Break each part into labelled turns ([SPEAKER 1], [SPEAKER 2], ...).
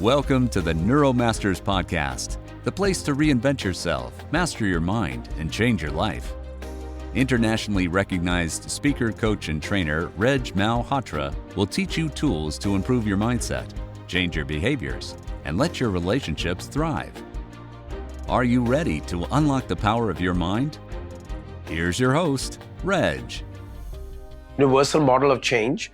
[SPEAKER 1] Welcome to the NeuroMasters Podcast, the place to reinvent yourself, master your mind, and change your life. Internationally recognized speaker, coach, and trainer Reg Malhotra will teach you tools to improve your mindset, change your behaviors, and let your relationships thrive. Are you ready to unlock the power of your mind? Here's your host, Reg.
[SPEAKER 2] Universal model of change.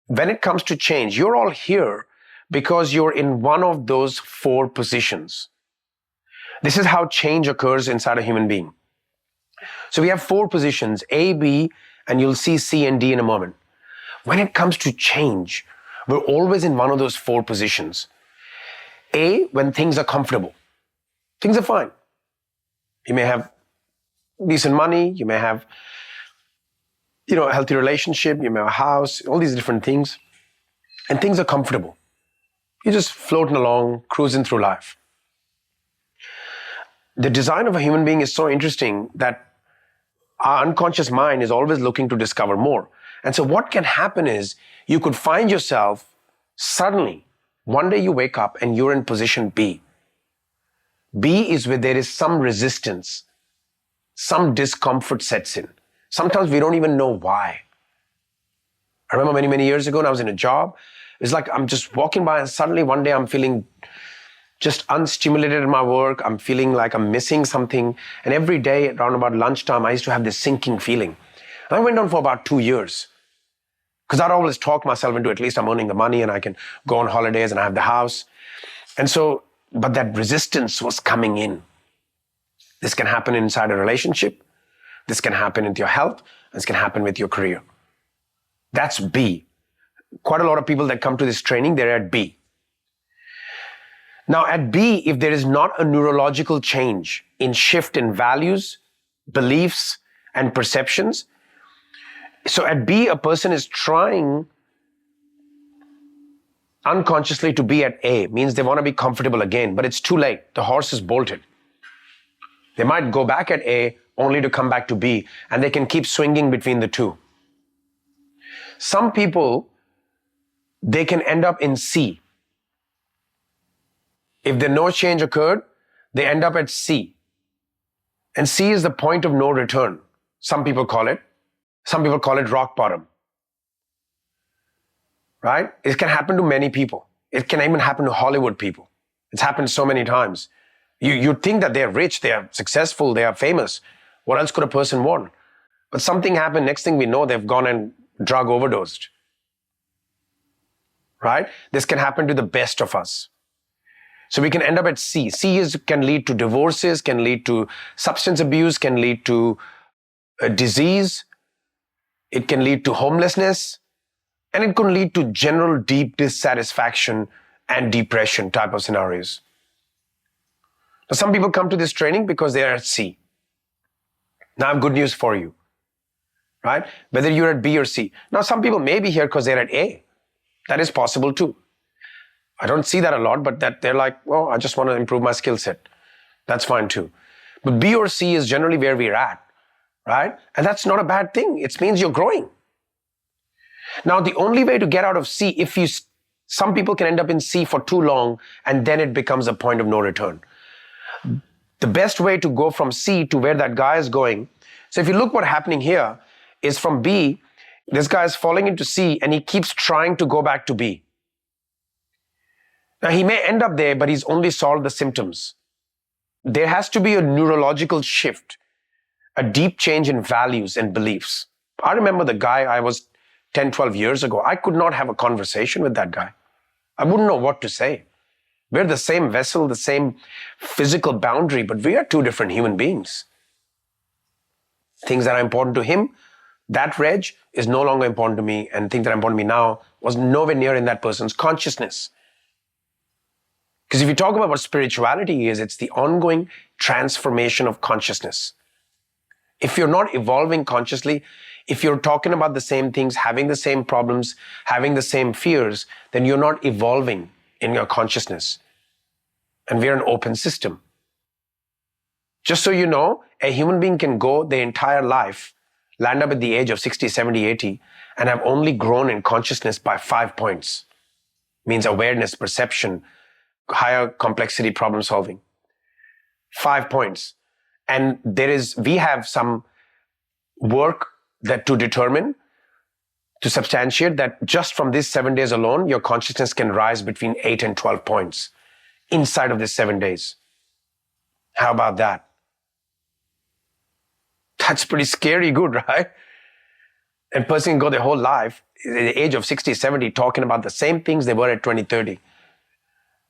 [SPEAKER 2] When it comes to change, you're all here because you're in one of those four positions. This is how change occurs inside a human being. So we have four positions, A, B, and you'll see C and D in a moment. When it comes to change, we're always in one of those four positions. A, when things are comfortable. Things are fine. You may have decent money, you may have a healthy relationship, you may have a house, all these different things, and things are comfortable. You're just floating along, cruising through life. The design of a human being is so interesting that our unconscious mind is always looking to discover more. And so what can happen is you could find yourself suddenly, one day you wake up and you're in position B. B is where there is some resistance, some discomfort sets in. Sometimes we don't even know why. I remember many, many years ago when I was in a job, it's like I'm just walking by and suddenly one day I'm feeling just unstimulated in my work. I'm feeling like I'm missing something. And every day around about lunchtime, I used to have this sinking feeling. And I went on for about 2 years because I'd always talk myself into at least I'm earning the money and I can go on holidays and I have the house. And so, but that resistance was coming in. This can happen inside a relationship. This can happen with your health. This can happen with your career. That's B. Quite a lot of people that come to this training, they're at B. Now at B, if there is not a neurological change in shift in values, beliefs, and perceptions, so at B, a person is trying unconsciously to be at A, means they want to be comfortable again, but it's too late. The horse is bolted. They might go back at A only to come back to B, and they can keep swinging between the two. Some people, they can end up in C. If there no change occurred, they end up at C. And C is the point of no return. Some people call it. Some people call it rock bottom. Right? It can happen to many people. It can even happen to Hollywood people. It's happened so many times. You think that they're rich, they are successful, they are famous. What else could a person want? But something happened, next thing we know, they've gone and drug overdosed. Right? This can happen to the best of us. So we can end up at C. C can lead to divorces, can lead to substance abuse, can lead to a disease. It can lead to homelessness. And it can lead to general deep dissatisfaction and depression type of scenarios. Now, some people come to this training because they are at C. Now I have good news for you. Right? Whether you're at B or C. Now some people may be here because they're at A. That is possible too. I don't see that a lot, but that they're like, well, I just want to improve my skill set. That's fine too. But B or C is generally where we're at, right? And that's not a bad thing. It means you're growing. Now, the only way to get out of C, some people can end up in C for too long, and then it becomes a point of no return. The best way to go from C to where that guy is going, so if you look what's happening here, is from B, this guy is falling into C and he keeps trying to go back to B. Now he may end up there, but he's only solved the symptoms. There has to be a neurological shift, a deep change in values and beliefs. I remember the guy I was 10, 12 years ago. I could not have a conversation with that guy. I wouldn't know what to say. We're the same vessel, the same physical boundary, but we are two different human beings. Things that are important to him, that Reg is no longer important to me, and things that are important to me now was nowhere near in that person's consciousness. Because if you talk about what spirituality is, it's the ongoing transformation of consciousness. If you're not evolving consciously, if you're talking about the same things, having the same problems, having the same fears, then you're not evolving in your consciousness. And we're an open system. Just so you know, a human being can go their entire life, land up at the age of 60, 70, 80, and have only grown in consciousness by 5 points. Means awareness, perception, higher complexity problem solving. 5 points. And we have some work that to determine, to substantiate that just from these 7 days alone, your consciousness can rise between 8 and 12 points inside of these 7 days. How about that? That's pretty scary good, right? And person can go their whole life, at the age of 60, 70, talking about the same things they were at 20, 30.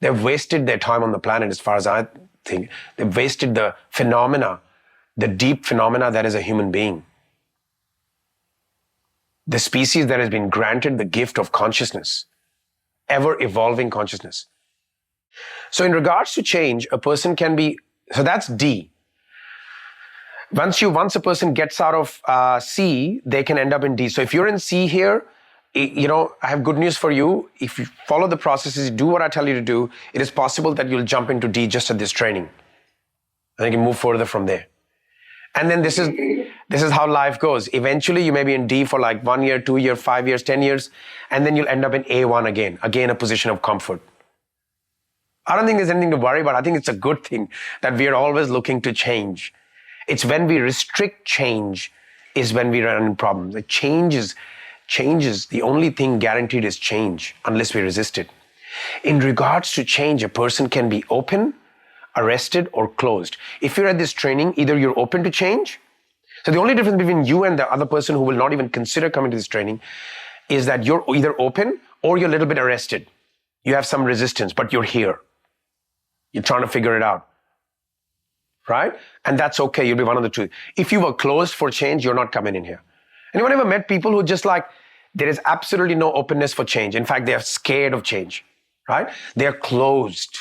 [SPEAKER 2] They've wasted their time on the planet as far as I think. They've wasted the phenomena, the deep phenomena that is a human being. The species that has been granted the gift of consciousness, ever evolving consciousness. So in regards to change, a person can be, so that's D. Once a person gets out of C, they can end up in D. So if you're in C here, I have good news for you. If you follow the processes, do what I tell you to do, it is possible that you'll jump into D just at this training. And you can move further from there. And then this is how life goes. Eventually, you may be in D for like 1 year, 2 years, 5 years, 10 years, and then you'll end up in A1 again a position of comfort. I don't think there's anything to worry about. I think it's a good thing that we are always looking to change. It's when we restrict change is when we run into problems. It changes. The only thing guaranteed is change unless we resist it. In regards to change, a person can be open, arrested, or closed. If you're at this training, either you're open to change. So the only difference between you and the other person who will not even consider coming to this training is that you're either open or you're a little bit arrested. You have some resistance, but you're here. You're trying to figure it out. Right? And that's okay. You'll be one of the two. If you were closed for change, you're not coming in here. Anyone ever met people who just like, there is absolutely no openness for change. In fact, they are scared of change, right? They are closed.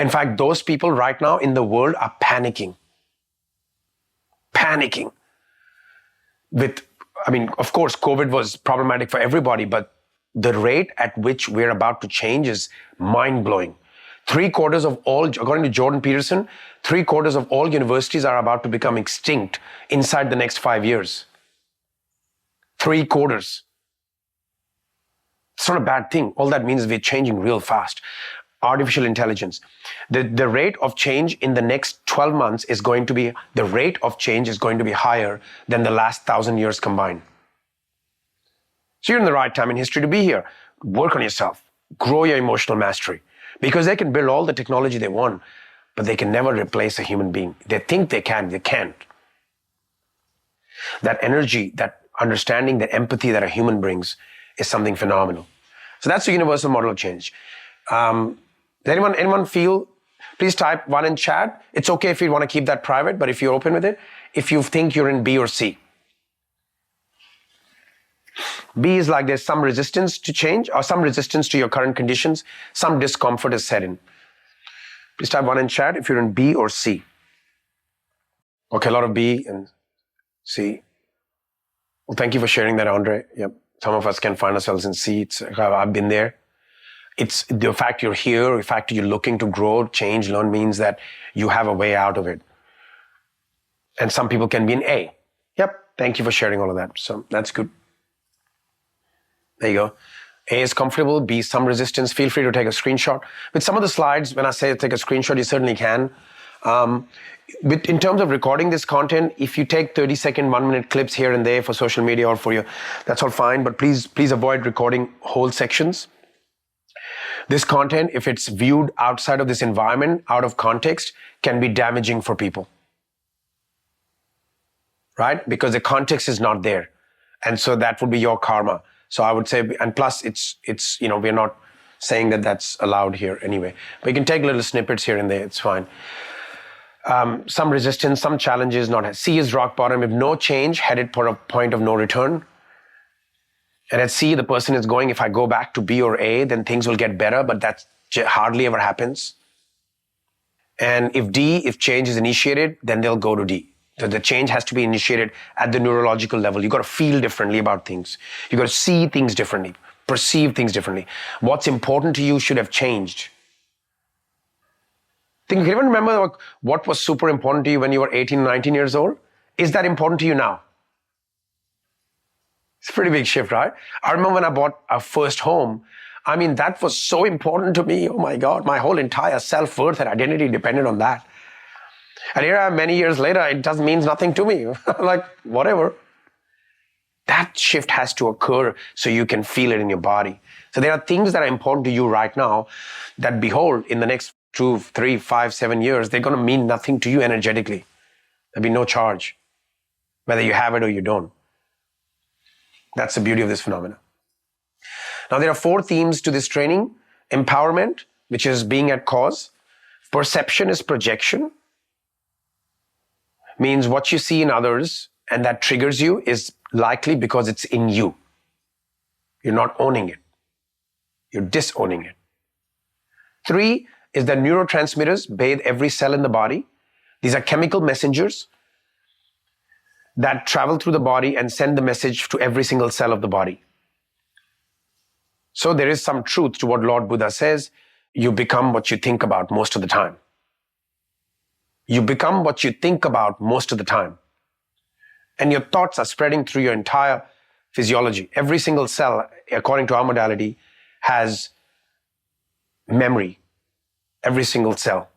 [SPEAKER 2] In fact, those people right now in the world are panicking. Of course, COVID was problematic for everybody, but the rate at which we're about to change is mind-blowing. 3/4 of all, according to Jordan Peterson, 3/4 of all universities are about to become extinct inside the next 5 years. 3/4. It's not a bad thing. All that means is we're changing real fast. Artificial intelligence. The rate of change in the next 12 months is going to be higher than the last 1,000 years combined. So you're in the right time in history to be here. Work on yourself. Grow your emotional mastery. Because they can build all the technology they want, but they can never replace a human being. They think they can, they can't. That energy, that understanding, that empathy that a human brings is something phenomenal. So that's the universal model of change. Does anyone feel, please type 1 in chat. It's okay if you want to keep that private, but if you're open with it, if you think you're in B or C. B is like there's some resistance to change or some resistance to your current conditions. Some discomfort is set in. Please type 1 in chat if you're in B or C. Okay, a lot of B and C. Well, thank you for sharing that, Andre. Yep. Some of us can find ourselves in C. I've been there. It's the fact you're here, the fact you're looking to grow, change, learn means that you have a way out of it. And some people can be in A. Yep. Thank you for sharing all of that. So that's good. There you go. A is comfortable, B, some resistance. Feel free to take a screenshot. With some of the slides, when I say take a screenshot, you certainly can. But in terms of recording this content, if you take 30-second, 1-minute clips here and there for social media or for you, that's all fine. But please avoid recording whole sections. This content, if it's viewed outside of this environment, out of context, can be damaging for people. Right? Because the context is not there. And so that would be your karma. So I would say, and plus it's we're not saying that that's allowed here anyway. But you can take little snippets here and there, it's fine. Some resistance, some challenges, not. C is rock bottom. If no change, headed for a point of no return. And at C, the person is going, if I go back to B or A, then things will get better, but that hardly ever happens. And if change is initiated, then they'll go to D. So the change has to be initiated at the neurological level. You've got to feel differently about things. You've got to see things differently, perceive things differently. What's important to you should have changed. Can you even remember what was super important to you when you were 18, 19 years old? Is that important to you now? It's a pretty big shift, right? I remember when I bought our first home, I mean, that was so important to me. Oh my God, my whole entire self-worth and identity depended on that. And here I am many years later, it just means nothing to me. Like, whatever. That shift has to occur so you can feel it in your body. So there are things that are important to you right now that, behold, in the next 2, 3, 5, 7 years, they're going to mean nothing to you energetically. There'll be no charge, whether you have it or you don't. That's the beauty of this phenomenon. Now, there are 4 themes to this training. Empowerment, which is being at cause. Perception is projection. Means what you see in others and that triggers you is likely because it's in you. You're not owning it. You're disowning it. 3 is that neurotransmitters bathe every cell in the body. These are chemical messengers that travel through the body and send the message to every single cell of the body. So there is some truth to what Lord Buddha says. You become what you think about most of the time. You become what you think about most of the time. And your thoughts are spreading through your entire physiology. Every single cell, according to our modality, has memory. Every single cell.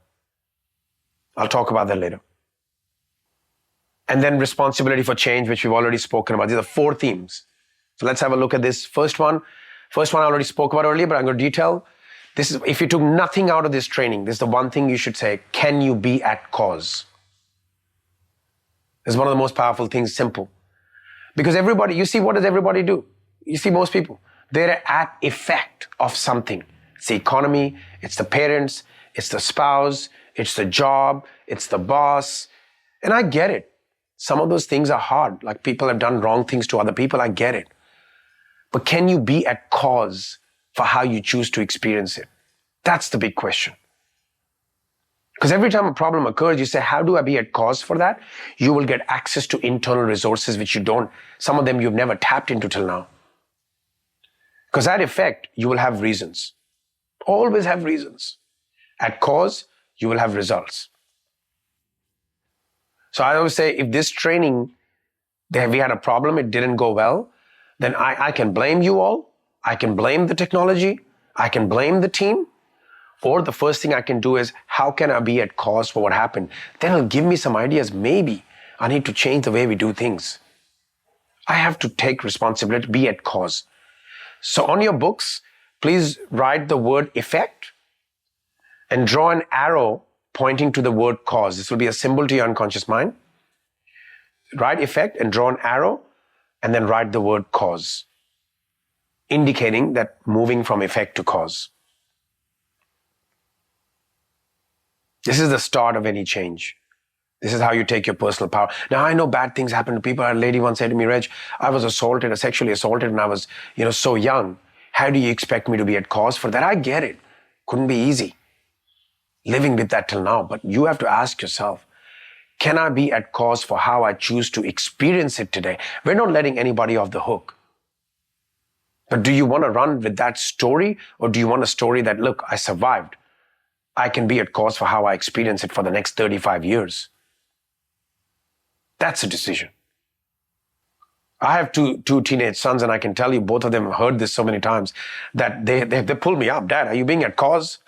[SPEAKER 2] I'll talk about that later. And then responsibility for change, which we've already spoken about. These are 4 themes. So let's have a look at this first one. First one I already spoke about earlier, but I'm going to detail. This is, if you took nothing out of this training, this is the one thing you should say: can you be at cause? It's one of the most powerful things, simple. Because everybody, you see, what does everybody do? You see most people, they're at effect of something. It's the economy, it's the parents, it's the spouse, it's the job, it's the boss. And I get it. Some of those things are hard. Like, people have done wrong things to other people. I get it. But can you be at cause for how you choose to experience it? That's the big question. Because every time a problem occurs, you say, how do I be at cause for that? You will get access to internal resources which you don't, some of them you've never tapped into till now. Because at effect, you will have reasons. Always have reasons. At cause, you will have results. So I always say, if this training, we had a problem, it didn't go well, then I can blame you all. I can blame the technology. I can blame the team. Or the first thing I can do is, how can I be at cause for what happened? Then it'll give me some ideas. Maybe I need to change the way we do things. I have to take responsibility, be at cause. So on your books, please write the word effect and draw an arrow pointing to the word cause. This will be a symbol to your unconscious mind. Write effect and draw an arrow, and then write the word cause, indicating that moving from effect to cause. This is the start of any change. This is how you take your personal power. Now, I know bad things happen to people. A lady once said to me, Reg, I was sexually assaulted when I was, so young. How do you expect me to be at cause for that? I get it. Couldn't be easy living with that till now. But you have to ask yourself, can I be at cause for how I choose to experience it today? We're not letting anybody off the hook. But do you want to run with that story? Or do you want a story that, look, I survived. I can be at cause for how I experience it for the next 35 years. That's a decision. I have two teenage sons, and I can tell you both of them have heard this so many times that they pull me up. Dad, are you being at cause?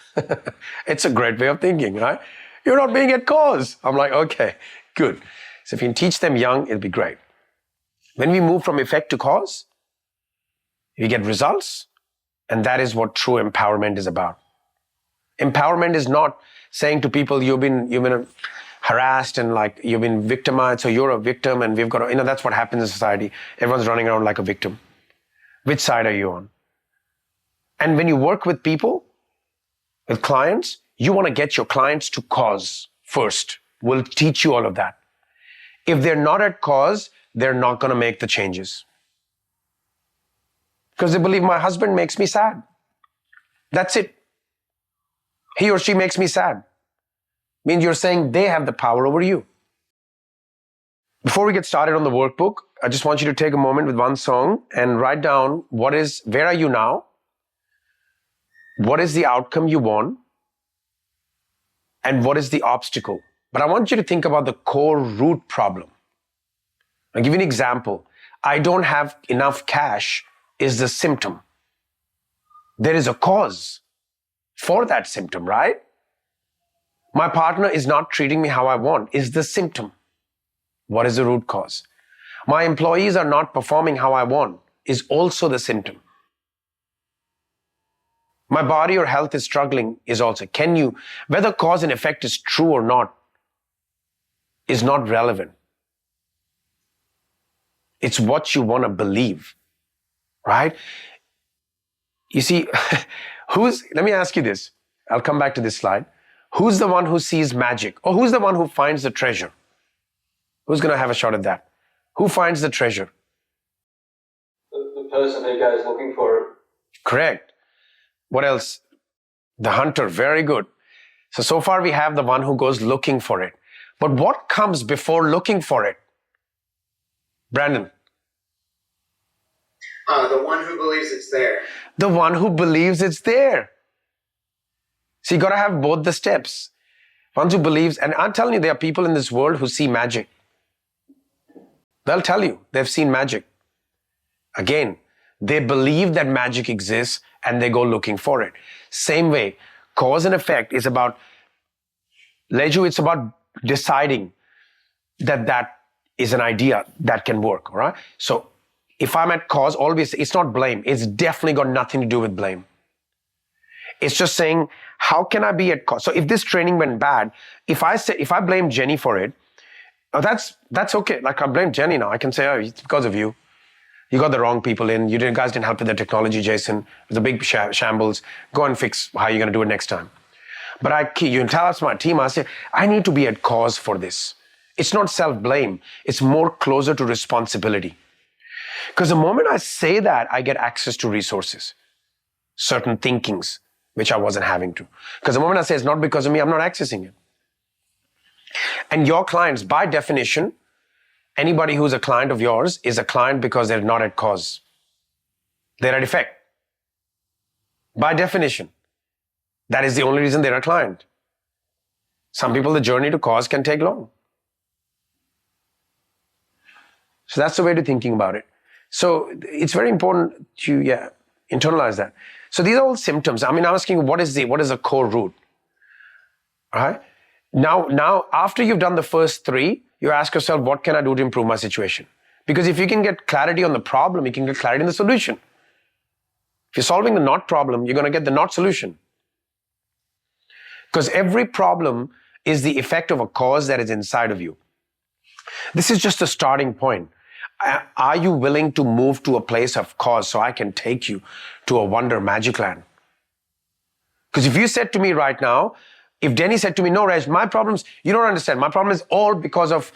[SPEAKER 2] It's a great way of thinking, right? You're not being at cause. I'm like, okay, good. So if you can teach them young, it'll be great. When we move from effect to cause, we get results, and that is what true empowerment is about. Empowerment is not saying to people, you've been harassed and like you've been victimized, so you're a victim and we've got to, that's what happens in society. Everyone's running around like a victim. Which side are you on? And when you work with people, with clients, you want to get your clients to cause first. We'll teach you all of that. If they're not at cause, they're not going to make the changes. Because they believe my husband makes me sad. That's it. He or she makes me sad. Means you're saying they have the power over you. Before we get started on the workbook, I just want you to take a moment with one song and write down where are you now? What is the outcome you want? And what is the obstacle? But I want you to think about the core root problem. I'll give you an example. I don't have enough cash is the symptom. there is a cause for that symptom, right? My partner is not treating me how I want is the symptom. What is the root cause? My employees are not performing how I want is also the symptom. My body or health is struggling is also. Whether cause and effect is true or not is not relevant. It's what you want to believe, right? You see, let me ask you this. I'll come back to this slide. Who's the one who sees magic? Or who's the one who finds the treasure? Who's going to have a shot at that? Who finds the treasure?
[SPEAKER 3] The person that guy is looking for.
[SPEAKER 2] Correct. What else? The hunter. Very good. So far we have the one who goes looking for it. But what comes before looking for it? Brandon.
[SPEAKER 4] The one who believes it's there.
[SPEAKER 2] The one who believes it's there. So you got to have both the steps. One who believes, and I'm telling you, there are people in this world who see magic. They'll tell you they've seen magic. Again, they believe that magic exists and they go looking for it. Same way, cause and effect is about, Leju, it's about deciding that is an idea that can work, all right? So if I'm at cause, always, it's not blame. It's definitely got nothing to do with blame. It's just saying, how can I be at cause? So if this training went bad, if I blame Jenny for it, that's okay. Like I blame Jenny now. I can say, oh, it's because of you. You got the wrong people in. You guys didn't help with the technology, Jason. It was a big shambles. Go and fix how you're going to do it next time. But you can tell us, my team, I say, I need to be at cause for this. It's not self-blame. It's more closer to responsibility. Because the moment I say that, I get access to resources, certain thinkings, which I wasn't having to. Because the moment I say it's not because of me, I'm not accessing it. And your clients, by definition, anybody who's a client of yours is a client because they're not at cause. They're at effect. By definition. That is the only reason they're a client. Some people, the journey to cause can take long. So that's the way to thinking about it. So it's very important to internalize that. So these are all symptoms. I'm asking what is the core root? All right? Now, after you've done the first three, you ask yourself, what can I do to improve my situation? Because if you can get clarity on the problem, you can get clarity in the solution. If you're solving the not problem, you're going to get the not solution. Because every problem is the effect of a cause that is inside of you. This is just a starting point. Are you willing to move to a place of cause so I can take you to a wonder magic land? Because if you said to me right now, if Denny said to me, no, Raj, my problems, you don't understand. My problem is all because of,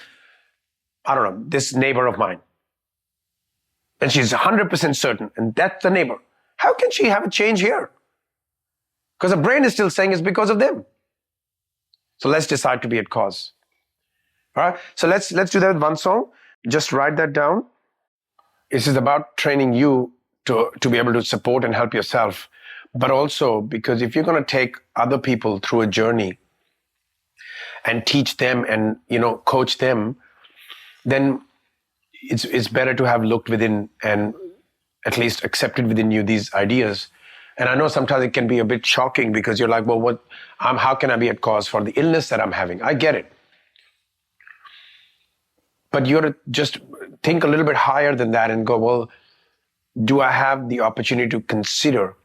[SPEAKER 2] this neighbor of mine. And she's 100% certain, and that's the neighbor. How can she have a change here? Because her brain is still saying it's because of them. So let's decide to be at cause. All right, so let's do that with one song. Just write that down. This is about training you to be able to support and help yourself. But also because if you're going to take other people through a journey and teach them and, coach them, then it's better to have looked within and at least accepted within you these ideas. And I know sometimes it can be a bit shocking because you're like, well, how can I be at cause for the illness that I'm having? I get it. But you got to just think a little bit higher than that and go, well, do I have the opportunity to consider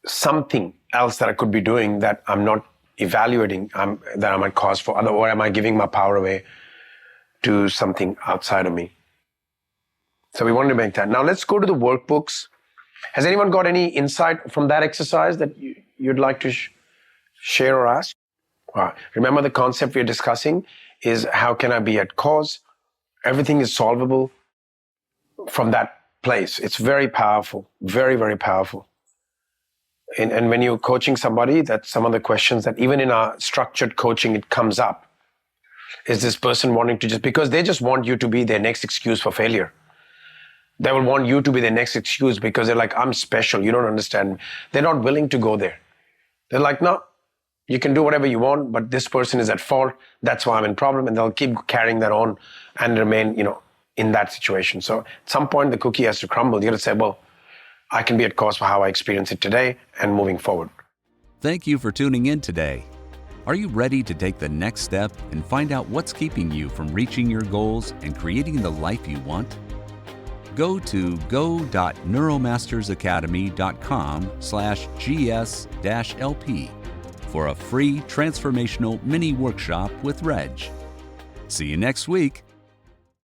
[SPEAKER 2] something else that I could be doing that I'm not evaluating, that I'm at cause for, or am I giving my power away to something outside of me? So we wanted to make that. Now let's go to the workbooks. Has anyone got any insight from that exercise that you'd like to share or ask? All right. Remember the concept we're discussing is how can I be at cause? Everything is solvable from that place. It's very powerful, very, very powerful. And when you're coaching somebody, that's some of the questions that even in our structured coaching, it comes up. Is this person wanting to because they just want you to be their next excuse for failure. They will want you to be their next excuse because they're like, I'm special, you don't understand. They're not willing to go there. They're like, no, you can do whatever you want, but this person is at fault. That's why I'm in problem. And they'll keep carrying that on and remain, in that situation. So at some point, the cookie has to crumble. You got to say, well, I can be at cause for how I experience it today and moving forward.
[SPEAKER 1] Thank you for tuning in today. Are you ready to take the next step and find out what's keeping you from reaching your goals and creating the life you want? Go to go.neuromastersacademy.com/GS-LP for a free transformational mini workshop with Reg. See you next week.